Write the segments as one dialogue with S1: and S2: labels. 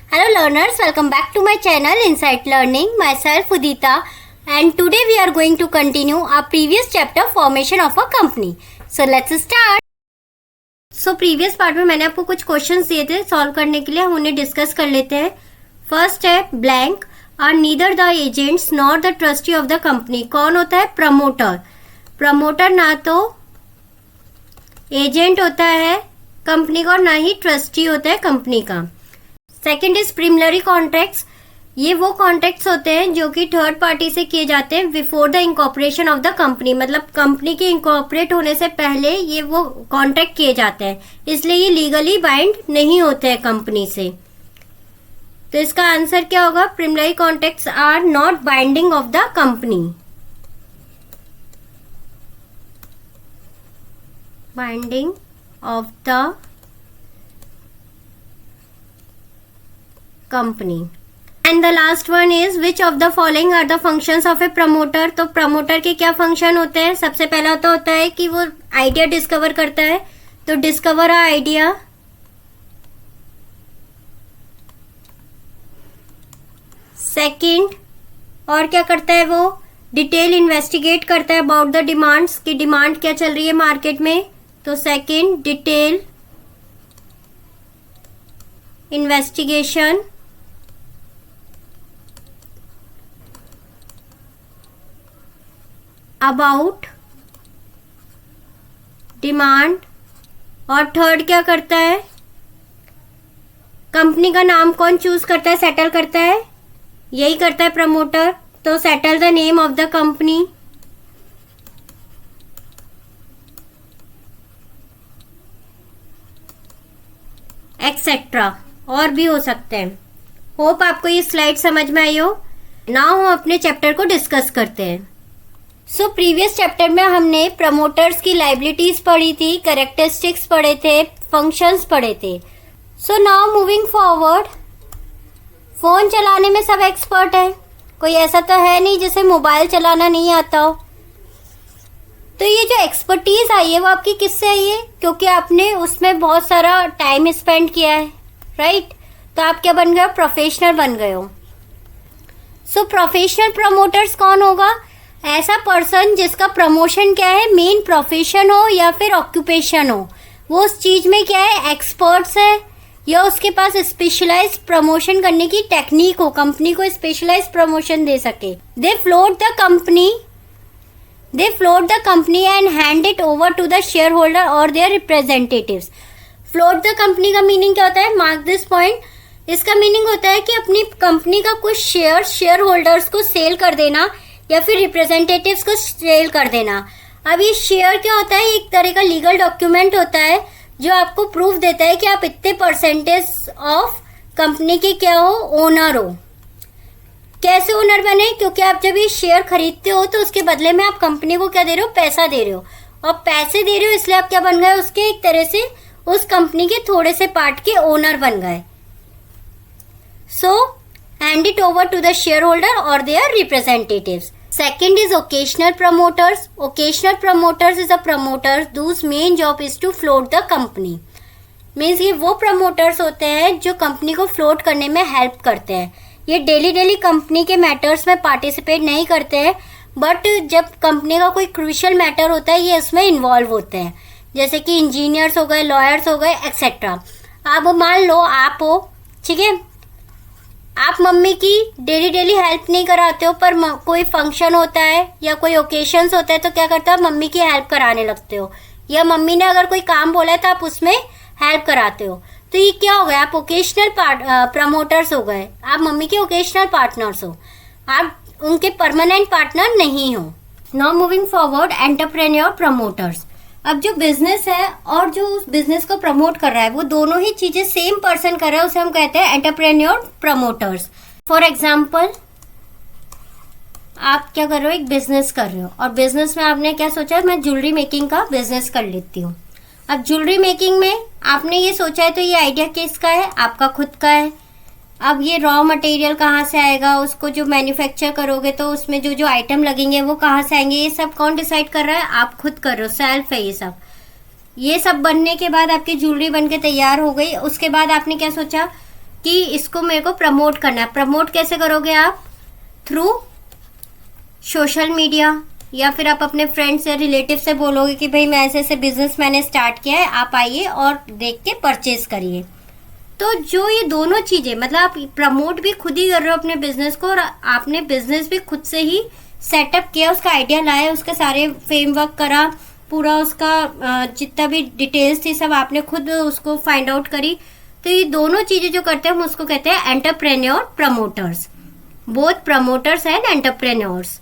S1: Hello learners, welcome back to my channel Insight Learning. Myself Udita, and today we are going to continue our previous chapter formation of a company. So let's start. So previous part में मैंने आपको कुछ questions दिए थे solve करने के लिए, हम उन्हें डिस्कस कर लेते हैं. फर्स्ट है blank are neither the agents nor the trustee of the company. कौन होता है? प्रमोटर. प्रमोटर ना तो एजेंट होता है कंपनी का और ना ही ट्रस्टी होता है कंपनी का. Second is preliminary contracts. ये वो कॉन्ट्रैक्ट्स होते हैं जो कि थर्ड पार्टी से किए जाते हैं before the incorporation of the company. मतलब कंपनी के इंकॉर्पोरेट होने से पहले ये वो कॉन्ट्रैक्ट किए जाते हैं, इसलिए ये लीगली बाइंड नहीं होते हैं कंपनी से. तो इसका आंसर क्या होगा? Preliminary contracts are not binding of the company. Binding of the company. And the last one is which of the following are the functions of a promoter. तो promoter के क्या फंक्शन होते हैं? सबसे पहला तो होता है कि वो आइडिया डिस्कवर करता है, तो डिस्कवर अ आइडिया. सेकंड और क्या करता है? वो डिटेल इन्वेस्टिगेट करता है अबाउट द डिमांड्स, की डिमांड क्या चल रही है मार्केट में. तो second detail investigation about demand. और थर्ड क्या करता है? कंपनी का नाम कौन चूज करता है, सेटल करता है? यही करता है प्रमोटर. तो settle the name of the company. Etcetera और भी हो सकते हैं. होप आपको ये स्लाइड समझ में आई हो. नाउ हम अपने चैप्टर को डिस्कस करते हैं. सो प्रीवियस चैप्टर में हमने प्रमोटर्स की लाइबिलिटीज पढ़ी थी, कैरेक्टरिस्टिक्स पढ़े थे, फंक्शंस पढ़े थे. So now moving forward, phone चलाने में सब एक्सपर्ट है, कोई ऐसा तो है नहीं जिसे मोबाइल चलाना नहीं आता हो. तो ये जो एक्सपर्टीज आई है वो आपकी किससे आई है? क्योंकि आपने उसमें बहुत सारा टाइम स्पेंड किया है, राइट? तो आप क्या बन गए हो? प्रोफेशनल बन गए हो. सो प्रोफेशनल प्रमोटर्स कौन होगा? ऐसा पर्सन जिसका प्रमोशन क्या है, मेन प्रोफेशन हो या फिर ऑक्यूपेशन हो, वो उस चीज में क्या है, एक्सपर्ट्स है, या उसके पास स्पेशलाइज प्रमोशन करने की टेक्निक हो, कंपनी को स्पेशलाइज प्रमोशन दे सके. They float the company and hand it over to the share holder और their representatives. Float the company का मीनिंग क्या होता है? Mark this point. इसका मीनिंग होता है कि अपनी कंपनी का कुछ शेयर होल्डर्स को सेल कर देना या फिर रिप्रेजेंटेटिव्स को सेल कर देना. अब ये शेयर क्या होता है? एक तरह का लीगल डॉक्यूमेंट होता है जो आपको प्रूफ देता है कि आप इतने परसेंटेज ऑफ कंपनी के क्या हो, ओनर हो. कैसे ओनर बने? क्योंकि आप जब ये शेयर खरीदते हो तो उसके बदले में आप कंपनी को क्या दे रहे हो? पैसा दे रहे हो. और पैसे दे रहे हो इसलिए आप क्या बन गए? उसके एक तरह से उस कंपनी के थोड़े से पार्ट के ओनर बन गए. So hand it over to the share holder और their representatives. Second is occasional promoters. Occasional promoters is a promoters whose main job is to float the company. Means ये वो promoters होते हैं जो company को float करने में help करते हैं. ये डेली कंपनी के मैटर्स में पार्टिसिपेट नहीं करते हैं, बट जब कंपनी का कोई क्रूशियल मैटर होता है ये इसमें इन्वॉल्व होते हैं. जैसे कि इंजीनियर्स हो गए, लॉयर्स हो गए, एक्सेट्रा. अब मान लो आप हो, ठीक है, आप मम्मी की डेली हेल्प नहीं कराते हो, पर कोई फंक्शन होता है या कोई ओकेशंस होता है तो क्या करते हो? मम्मी की हेल्प कराने लगते हो, या मम्मी ने अगर कोई काम बोला है तो आप उसमें हेल्प कराते हो. तो ये क्या हो गया? आप ओकेशनल प्रमोटर्स हो गए. आप मम्मी के ओकेशनल पार्टनर्स हो, आप उनके परमानेंट पार्टनर नहीं हो. Now moving forward, entrepreneur promoters. अब जो बिजनेस है और जो उस बिजनेस को प्रमोट कर रहा है वो दोनों ही चीजें सेम पर्सन कर रहा है, उसे हम कहते हैं एंटरप्रेन्योर प्रमोटर्स. फॉर एग्जाम्पल, आप क्या कर रहे हो? एक बिजनेस कर रहे हो, और बिजनेस में आपने क्या सोचा? मैं ज्वेलरी मेकिंग का बिजनेस कर लेती हूँ. अब ज्वेलरी मेकिंग में आपने ये सोचा है तो ये आइडिया किसका है? आपका खुद का है. अब ये रॉ मटेरियल कहाँ से आएगा, उसको जो मैन्युफैक्चर करोगे तो उसमें जो जो आइटम लगेंगे वो कहाँ से आएंगे, ये सब कौन डिसाइड कर रहा है? आप खुद कर रहे हो, सेल्फ है ये सब. ये सब बनने के बाद आपकी ज्वेलरी बनके तैयार हो गई. उसके बाद आपने क्या सोचा, कि इसको मेरे को प्रमोट करना है। प्रमोट कैसे करोगे आप? थ्रू सोशल मीडिया, या फिर आप अपने फ्रेंड्स या रिलेटिव से बोलोगे कि भाई मैं ऐसे ऐसे बिजनेस मैंने स्टार्ट किया है, आप आइए और देख के परचेज करिए। तो जो ये दोनों चीजें, मतलब आप प्रमोट भी खुद ही कर रहे हो अपने बिजनेस को, और आपने बिजनेस भी खुद से ही सेटअप किया, उसका आइडिया लाया, उसके सारे फ्रेमवर्क करा, पूरा उसका जितना भी डिटेल्स थी सब आपने खुद उसको फाइंड आउट करी। तो ये दोनों चीजें जो करते हैं हम उसको कहते हैं entrepreneur promoters. Both promoters and entrepreneurs,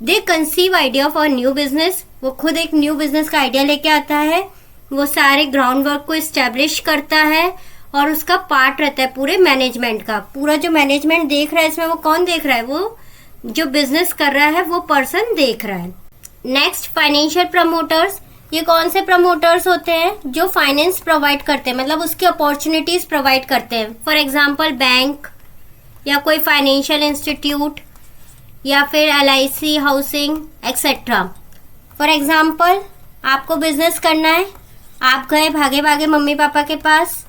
S1: they conceive idea for new business. वो खुद एक न्यू बिजनेस का आइडिया लेके आता है, वो सारे ग्राउंड वर्क को एस्टेब्लिश करता है, और उसका पार्ट रहता है पूरे मैनेजमेंट का। पूरा जो मैनेजमेंट देख रहा है इसमें, वो कौन देख रहा है? वो जो बिजनेस कर रहा है वो पर्सन देख रहा है। Next, financial promoters. ये कौन से प्रमोटर्स होते हैं? जो फाइनेंस प्रोवाइड करते हैं, मतलब उसकी अपॉर्चुनिटीज प्रोवाइड करते हैं। फॉर एग्जाम्पल बैंक, या कोई फाइनेंशियल इंस्टीट्यूट, या फिर LIC, housing etcetera. For example, आपको बिजनेस करना है, आप गए भागे भागे मम्मी पापा के पास,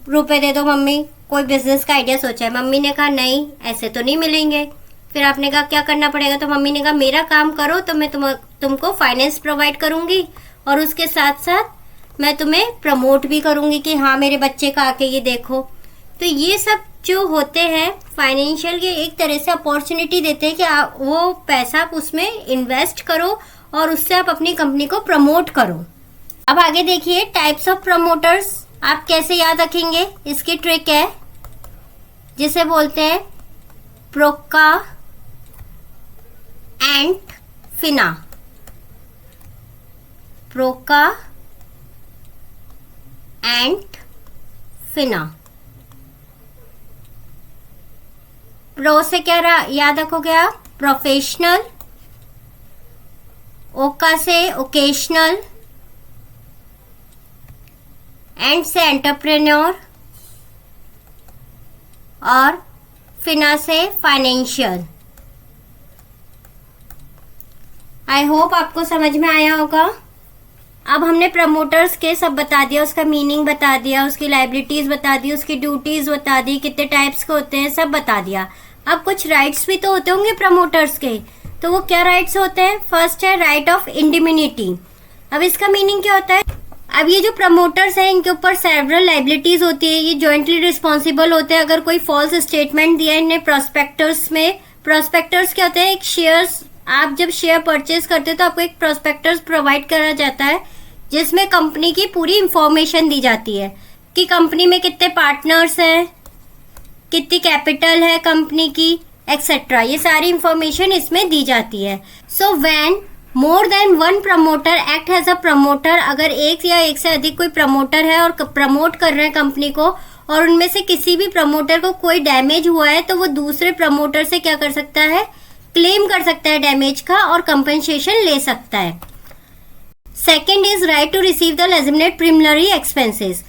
S1: रुपए दे दो मम्मी, कोई बिजनेस का आइडिया सोचा है। मम्मी ने कहा नहीं, ऐसे तो नहीं मिलेंगे। फिर आपने कहा क्या करना पड़ेगा? तो मम्मी ने कहा मेरा काम करो तो मैं तुमको फाइनेंस प्रोवाइड करूंगी, और उसके साथ साथ मैं तुम्हें प्रमोट भी करूंगी कि हाँ मेरे बच्चे का आके ये देखो। तो ये सब जो होते हैं फाइनेंशियल के, एक तरह से अपॉर्चुनिटी देते हैं कि आप वो पैसा आप उसमें इन्वेस्ट करो और उससे आप अपनी कंपनी को प्रमोट करो। अब आगे देखिए टाइप्स ऑफ प्रमोटर्स आप कैसे याद रखेंगे, इसकी ट्रिक है, जिसे बोलते हैं Broca and फिना। Broca and फिना। Pro से क्या याद रखोगे आप? प्रोफेशनल। ओका से ओकेशनल, एंड से एंटरप्रेन्योर, और फिना से फाइनेंशियल। आई होप आपको समझ में आया होगा। अब हमने प्रमोटर्स के सब बता दिया, उसका मीनिंग बता दिया, उसकी लायबिलिटीज बता दी, उसकी ड्यूटीज बता दी, कितने टाइप्स के होते हैं सब बता दिया। अब कुछ राइट्स भी तो होते होंगे प्रमोटर्स के, तो वो क्या राइट्स होते हैं? फर्स्ट है राइट ऑफ इंडिमिनिटी। अब इसका मीनिंग क्या होता है? अब ये जो प्रमोटर्स हैं इनके ऊपर सेवरल लायबिलिटीज होती है, ये जॉइंटली रिस्पॉन्सिबल होते हैं अगर कोई फॉल्स स्टेटमेंट दिया इन्हें प्रोस्पेक्टर्स में। प्रोस्पेक्टर्स क्या होते हैं? एक शेयर्स, आप जब शेयर परचेज करते हो तो आपको एक प्रोस्पेक्टस प्रोवाइड करा जाता है जिसमें कंपनी की पूरी इंफॉर्मेशन दी जाती है कि कंपनी में कितने पार्टनर्स हैं, कितनी कैपिटल है कंपनी की, एक्सेट्रा। ये सारी इंफॉर्मेशन इसमें दी जाती है। So when more than one promoter act as a promoter, अगर एक या एक से अधिक कोई प्रमोटर है और प्रमोट कर रहे हैं कंपनी को, और उनमें से किसी भी प्रमोटर को कोई डैमेज हुआ है, तो वो दूसरे प्रमोटर से क्या कर सकता है? क्लेम कर सकता है डैमेज का और कंपनसेशन ले सकता है। Second is right to receive the legitimate preliminary expenses,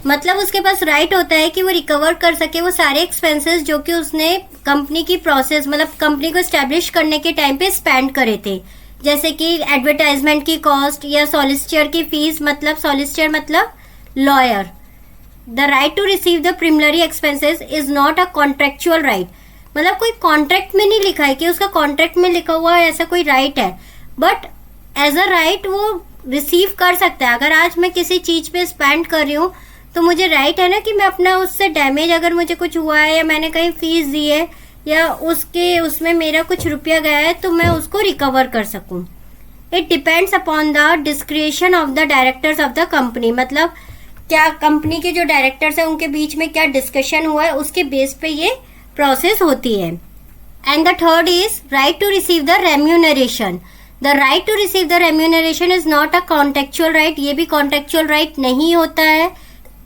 S1: मतलब उसके पास राइट होता है कि वो रिकवर कर सके वो सारे एक्सपेंसेस जो कि उसने कंपनी की प्रोसेस, मतलब कंपनी को एस्टेब्लिश करने के टाइम पे स्पेंड करे थे, जैसे कि एडवर्टाइजमेंट की कॉस्ट या सॉलिसिटर की फीस, मतलब सॉलिसिटर मतलब lawyer. The right to receive the preliminary expenses is not a contractual right, मतलब कोई कॉन्ट्रैक्ट में नहीं लिखा है कि उसका कॉन्ट्रैक्ट में लिखा हुआ है ऐसा कोई राइट है, बट एज अ राइट वो रिसीव कर सकता है। अगर आज मैं किसी चीज पे स्पेंड कर रही हूँ तो मुझे राइट है ना कि मैं अपना उससे डैमेज, अगर मुझे कुछ हुआ है या मैंने कहीं फीस दी है या उसमें मेरा कुछ रुपया गया है तो मैं उसको रिकवर कर सकूं। It depends upon the discretion of the directors of the company, मतलब क्या कंपनी के जो डायरेक्टर्स है उनके बीच में क्या डिस्कशन हुआ है उसके बेस पे ये प्रोसेस होती है। And the third is right to receive the remuneration. The right to receive the remuneration is not a contractual right, ये भी कॉन्ट्रेक्चुअल राइट नहीं होता है।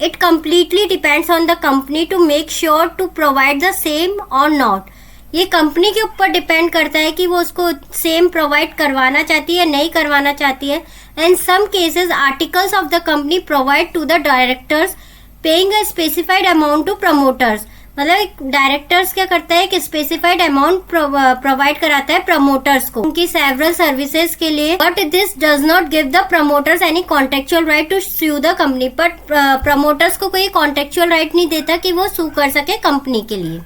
S1: It completely depends on the company to make sure to provide the same or not. ये company के ऊपर depend करता है कि वो उसको सेम प्रोवाइड करवाना चाहती है नहीं करवाना चाहती है। And some cases articles of the company provide to the directors paying a specified amount to promoters, मतलब डायरेक्टर्स क्या करता है कि स्पेसिफाइड अमाउंट प्रोवाइड कराता है प्रमोटर्स को उनकी सेवरल सर्विसेज के लिए, but this does not give the promoters any contractual right to sue the company. But promoters को कोई कॉन्ट्रेक्चुअल राइट नहीं देता कि वो सू कर सके कंपनी के लिए।